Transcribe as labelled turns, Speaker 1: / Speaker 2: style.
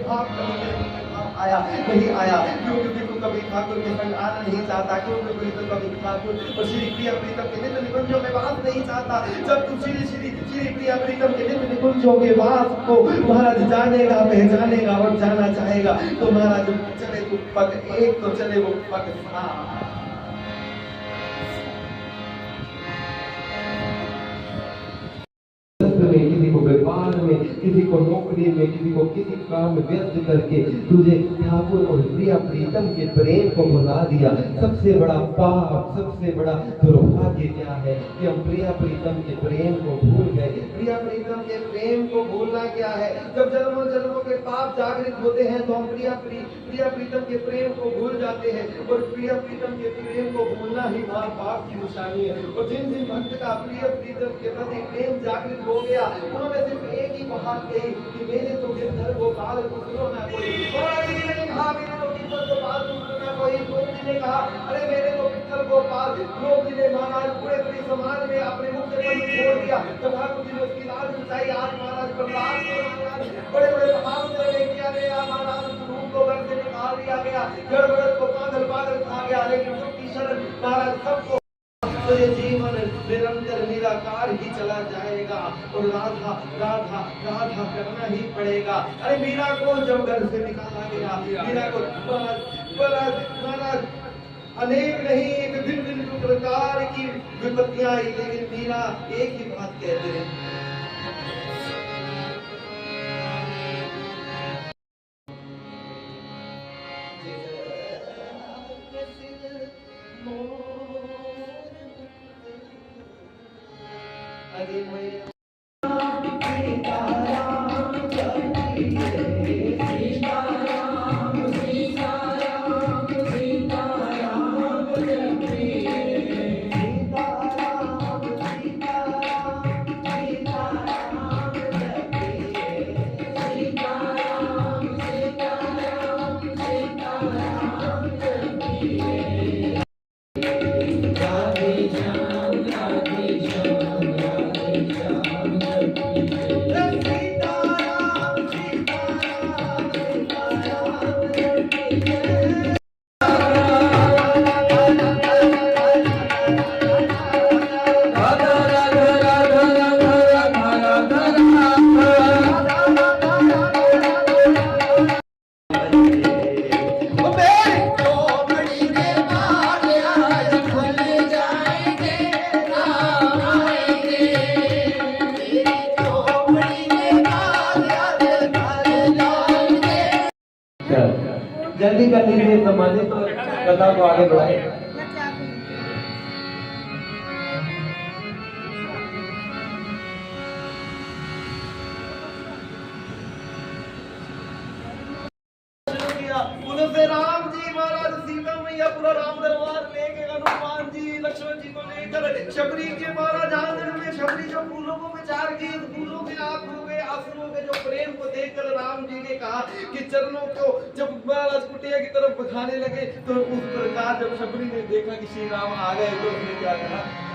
Speaker 1: भाव आया नहीं आया। क्यों? क्योंकि तू कभी ठाकुर के संग आना नहीं चाहता। क्यों? क्योंकि तू कभी ठाकुर और श्री प्रिया प्रीतम के नित्य निकुंजों में वास नहीं चाहता। जब तू श्री प्रिया प्रीतम के नित्य निकुंजों के वास को महाराज जानेगा, पहचानेगा और जाना चाहेगा तो महाराज चले तू पग एक तो चले वो पग सात। किसी को व्यापार में, किसी को नौकरी में, किसी को किसी काम में व्यस्त करके तुझे ठाकुर और प्रिया प्रीतम के प्रेम को भुला दिया। सबसे बड़ा पाप, सबसे बड़ा दुर्भाग्य क्या है कि हम प्रिया प्रीतम के प्रेम को भूल गए। प्रिया प्रीतम के प्रेम को भूलना क्या है? जब जन्मों जन्मों के पाप जागृत होते हैं तो हम प्रिया प्रीतम के प्रेम को भूल जाते हैं और प्रिया प्रीतम के प्रेम को भूलना ही महापाप की निशानी है। और जिन जिन भक्त का प्रिय प्रीतम के प्रति प्रेम जागृत हो गया उन्होंने सिर्फ एक ही बात कही कि मेरे तो गिरधर गोपाल दूसरों ना कोई। ने कहा मेरे तो गिरधर गोपाल दूसरों ना कोई। लोग ने कहा अरे मेरे तो गिरधर गोपाल। लोग ने महाराज पूरे पूरे समाज में अपने मुख से बंद छोड़ दिया। तब ठाकुर जी ने उसकी लाज बचाई। आज महाराज प्रहलाद को महाराज बड़े बड़े महान निर्णय किया गया। महाराज रूप को घर से निकाल दिया गया। गड़बड़ को पागल पागल कहा गया। लेकिन सबकी शरण महाराज सबको तो ये जीवन निरंतर निराकार ही चला जाएगा और राधा राधा राधा करना ही पड़ेगा। अरे मीरा को जब घर से निकाला गया, मीरा को महाराज अनेक नहीं विभिन्न विभिन्न प्रकार की विपत्तियां आई, लेकिन मीरा एक ही बात कहते हैं अरे मैं जल्दी कर लीजिए सम्मानित कथा को आगे बढ़ाए। उनसे राम जी महाराज सीता मैया पूरा राम दरबार लेके हनुमान जी लक्ष्मण जी को लेकर शबरी के महाराज आंगन में शबरी जो फूलों को विचार की फूलों के आंख हो गए आंसुओं के जो प्रेम को देखकर राम जी ने कहा कि चरणों को जब महाराज कुटिया की तरफ बधाने लगे तो उस प्रकार जब शबरी ने देखा कि श्री राम आ गए तो उसने क्या कहा